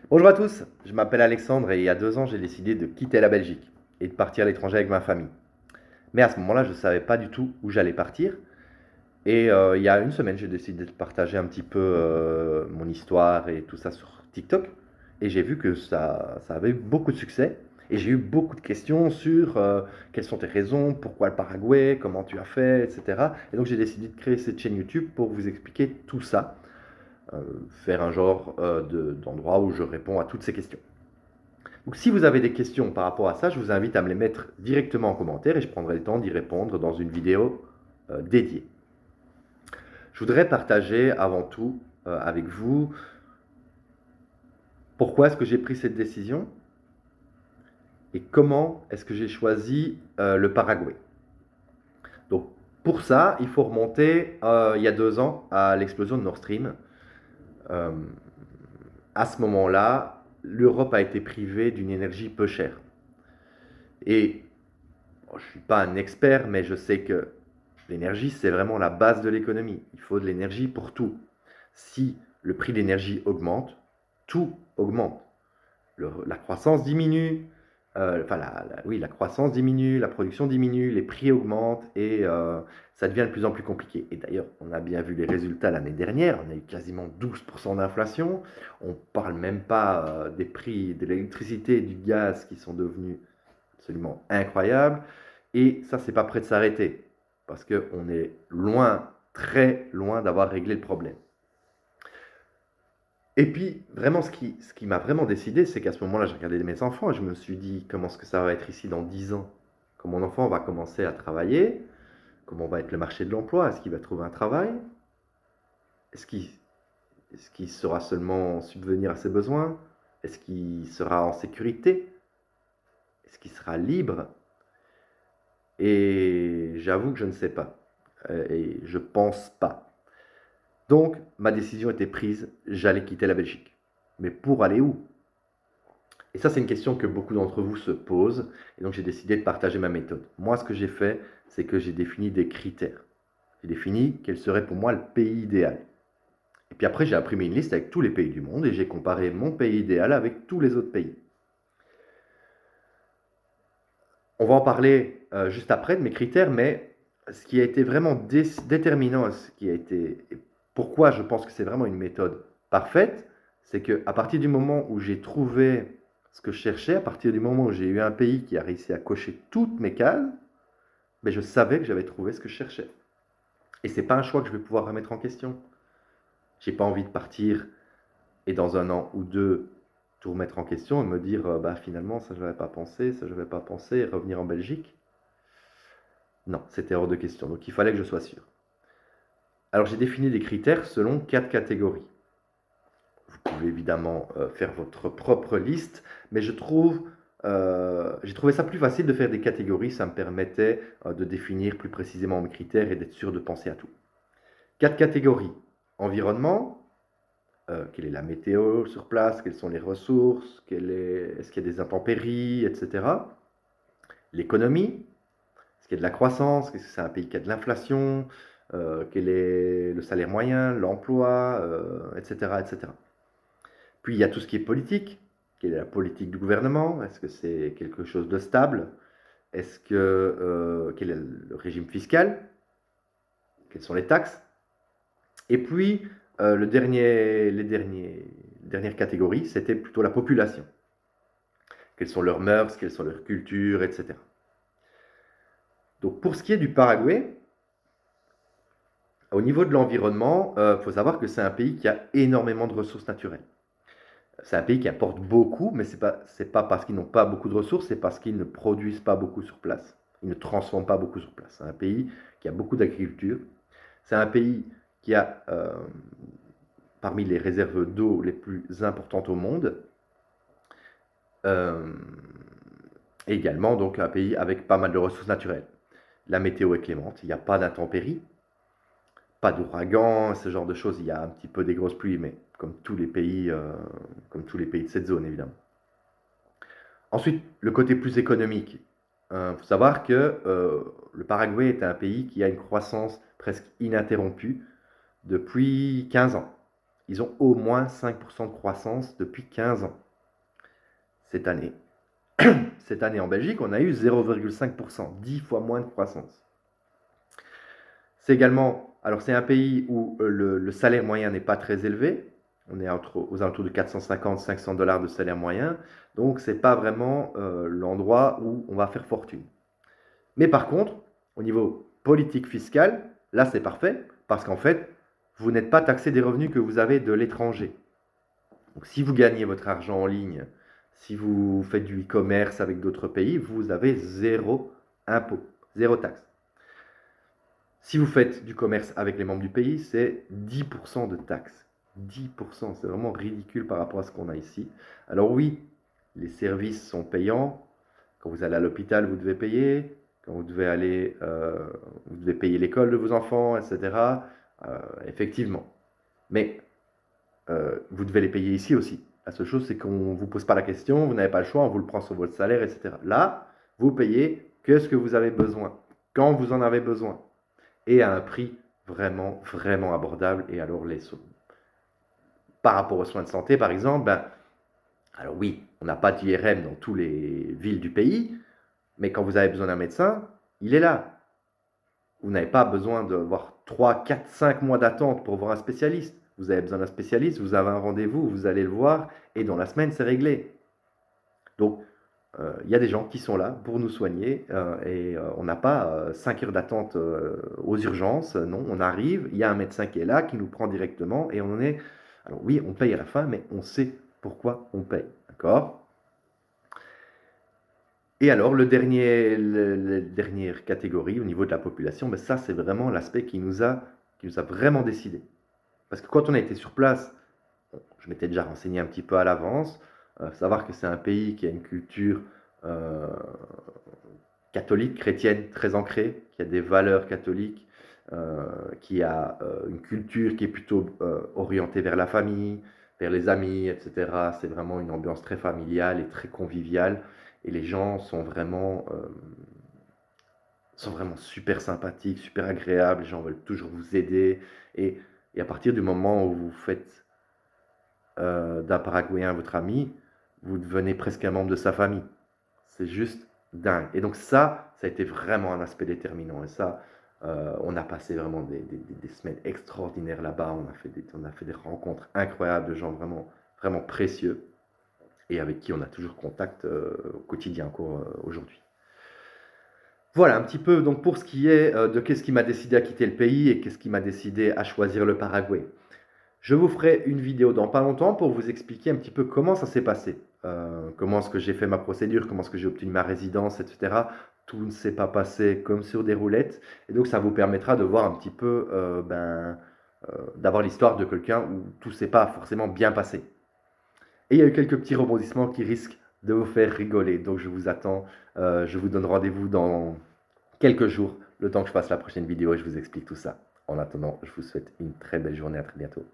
Bonjour à tous, je m'appelle Alexandre et il y a 2 ans, j'ai décidé de quitter la Belgique et de partir à l'étranger avec ma famille. Mais à ce moment-là, je ne savais pas du tout où j'allais partir. Et il y a une semaine, j'ai décidé de partager un petit peu mon histoire et tout ça sur TikTok. Et j'ai vu que ça avait eu beaucoup de succès. Et j'ai eu beaucoup de questions sur quelles sont tes raisons, pourquoi le Paraguay, comment tu as fait, etc. Et donc j'ai décidé de créer cette chaîne YouTube pour vous expliquer tout ça, faire un genre d'endroit où je réponds à toutes ces questions. Donc si vous avez des questions par rapport à ça, je vous invite à me les mettre directement en commentaire et je prendrai le temps d'y répondre dans une vidéo dédiée. Je voudrais partager avant tout avec vous pourquoi est-ce que j'ai pris cette décision et comment est-ce que j'ai choisi le Paraguay. Donc pour ça, il faut remonter il y a 2 ans à l'explosion de Nord Stream. Euh, à ce moment-là, l'Europe a été privée d'une énergie peu chère. Et bon, je ne suis pas un expert, mais je sais que l'énergie, c'est vraiment la base de l'économie. Il faut de l'énergie pour tout. Si le prix de l'énergie augmente, tout augmente. La croissance diminue, enfin oui, la croissance diminue, la production diminue, les prix augmentent et ça devient de plus en plus compliqué. Et d'ailleurs, on a bien vu les résultats l'année dernière, on a eu quasiment 12% d'inflation, on ne parle même pas des prix de l'électricité et du gaz qui sont devenus absolument incroyables. Et ça, c'est pas prêt de s'arrêter parce qu'on est loin, très loin d'avoir réglé le problème. Et puis, vraiment, ce qui m'a vraiment décidé, c'est qu'à ce moment-là, j'ai regardé mes enfants et je me suis dit, comment est-ce que ça va être ici dans 10 ans? Quand mon enfant va commencer à travailler, comment va être le marché de l'emploi? Est-ce qu'il va trouver un travail? Est-ce qu'il est saura seulement subvenir à ses besoins? Est-ce qu'il sera en sécurité? Est-ce qu'il sera libre? Et j'avoue que je ne sais pas. Et je pense pas. Donc, ma décision était prise, j'allais quitter la Belgique. Mais pour aller où? Et ça, c'est une question que beaucoup d'entre vous se posent. Et donc, j'ai décidé de partager ma méthode. Moi, ce que j'ai fait, c'est que j'ai défini des critères. J'ai défini quel serait pour moi le pays idéal. Et puis après, j'ai imprimé une liste avec tous les pays du monde et j'ai comparé mon pays idéal avec tous les autres pays. On va en parler juste après de mes critères, mais ce qui a été vraiment déterminant, ce qui a été, et pourquoi je pense que c'est vraiment une méthode parfaite, c'est qu'à partir du moment où j'ai trouvé ce que je cherchais, à partir du moment où j'ai eu un pays qui a réussi à cocher toutes mes cases, ben je savais que j'avais trouvé ce que je cherchais. Et c'est pas un choix que je vais pouvoir remettre en question. J'ai pas envie de partir et dans un an ou deux tout remettre en question et me dire bah finalement ça je n'avais pas pensé, ça je n'avais pas pensé, et revenir en Belgique. Non, c'était hors de question. Donc il fallait que je sois sûr. Alors j'ai défini des critères selon 4 catégories. Vous pouvez évidemment faire votre propre liste, mais j'ai trouvé ça plus facile de faire des catégories. Ça me permettait de définir plus précisément mes critères et d'être sûr de penser à tout. 4 catégories. Environnement, quelle est la météo sur place, quelles sont les ressources, est-ce qu'il y a des intempéries, etc. L'économie, est-ce qu'il y a de la croissance, est-ce que c'est un pays qui a de l'inflation, quel est le salaire moyen, l'emploi, etc., etc. Puis il y a tout ce qui est politique, quelle est la politique du gouvernement, est-ce que c'est quelque chose de stable, quel est le régime fiscal, quelles sont les taxes, et puis dernières catégories, c'était plutôt la population. Quelles sont leurs mœurs, quelles sont leurs cultures, etc. Donc pour ce qui est du Paraguay, au niveau de l'environnement, il faut savoir que c'est un pays qui a énormément de ressources naturelles. C'est un pays qui importe beaucoup, mais ce n'est pas parce qu'ils n'ont pas beaucoup de ressources, c'est parce qu'ils ne produisent pas beaucoup sur place. Ils ne transforment pas beaucoup sur place. C'est un pays qui a beaucoup d'agriculture. C'est un pays qui a parmi les réserves d'eau les plus importantes au monde. Euh, également, donc, un pays avec pas mal de ressources naturelles. La météo est clémente, il n'y a pas d'intempéries, pas d'ouragans, ce genre de choses. Il y a un petit peu des grosses pluies, mais comme tous les pays de cette zone, évidemment. Ensuite, le côté plus économique. Il faut savoir que le Paraguay est un pays qui a une croissance presque ininterrompue depuis 15 ans. ils ont au moins 5% de croissance depuis 15 ans. Cette année, en Belgique, on a eu 0,5%, 10 fois moins de croissance. C'est également, alors c'est un pays où le salaire moyen n'est pas très élevé. On est aux alentours de 450-500 dollars de salaire moyen. Donc, ce n'est pas vraiment l'endroit où on va faire fortune. Mais par contre, au niveau politique fiscale, là, c'est parfait parce qu'en fait, vous n'êtes pas taxé des revenus que vous avez de l'étranger. Donc, si vous gagnez votre argent en ligne, si vous faites du e-commerce avec d'autres pays, vous avez zéro impôt, zéro taxe. Si vous faites du commerce avec les membres du pays, c'est 10% de taxes. 10%, c'est vraiment ridicule par rapport à ce qu'on a ici. Alors oui, les services sont payants. Quand vous allez à l'hôpital, vous devez payer. Quand vous devez aller, vous devez payer l'école de vos enfants, etc. Effectivement. Mais vous devez les payer ici aussi. La seule chose, c'est qu'on ne vous pose pas la question, vous n'avez pas le choix, on vous le prend sur votre salaire, etc. Là, vous payez que ce que vous avez besoin, quand vous en avez besoin, et à un prix vraiment, vraiment abordable. Et alors, par rapport aux soins de santé, par exemple, alors oui, on n'a pas d'IRM dans toutes les villes du pays, mais quand vous avez besoin d'un médecin, il est là. Vous n'avez pas besoin d'avoir 3, 4, 5 mois d'attente pour voir un spécialiste. Vous avez besoin d'un spécialiste, vous avez un rendez-vous, vous allez le voir, et dans la semaine, c'est réglé. Donc, il y a des gens qui sont là pour nous soigner, et on n'a pas 5 heures d'attente aux urgences. Non, on arrive, il y a un médecin qui est là, qui nous prend directement, et on est... Alors oui, on paye à la fin, mais on sait pourquoi on paye. D'accord? Et alors, la dernière catégorie au niveau de la population, ça, c'est vraiment l'aspect qui nous a vraiment décidé. Parce que quand on a été sur place, je m'étais déjà renseigné un petit peu à l'avance, savoir que c'est un pays qui a une culture catholique, chrétienne, très ancrée, qui a des valeurs catholiques, qui a une culture qui est plutôt orientée vers la famille, vers les amis, etc. C'est vraiment une ambiance très familiale et très conviviale. Et les gens sont vraiment super sympathiques, super agréables. Les gens veulent toujours vous aider. Et à partir du moment où vous faites d'un Paraguayen votre ami, vous devenez presque un membre de sa famille. C'est juste dingue. Et donc ça a été vraiment un aspect déterminant. Et ça, on a passé vraiment des semaines extraordinaires là-bas. On a fait des rencontres incroyables de gens vraiment, vraiment précieux et avec qui on a toujours contact au quotidien encore aujourd'hui. Voilà un petit peu donc pour ce qui est de qu'est-ce qui m'a décidé à quitter le pays et qu'est-ce qui m'a décidé à choisir le Paraguay. Je vous ferai une vidéo dans pas longtemps pour vous expliquer un petit peu comment ça s'est passé, comment est-ce que j'ai fait ma procédure, comment est-ce que j'ai obtenu ma résidence, etc. Tout ne s'est pas passé comme sur des roulettes, et donc ça vous permettra de voir un petit peu, d'avoir l'histoire de quelqu'un où tout ne s'est pas forcément bien passé. Et il y a eu quelques petits rebondissements qui risquent de vous faire rigoler, donc je vous attends, je vous donne rendez-vous dans quelques jours, le temps que je fasse la prochaine vidéo et je vous explique tout ça. En attendant, je vous souhaite une très belle journée, à très bientôt.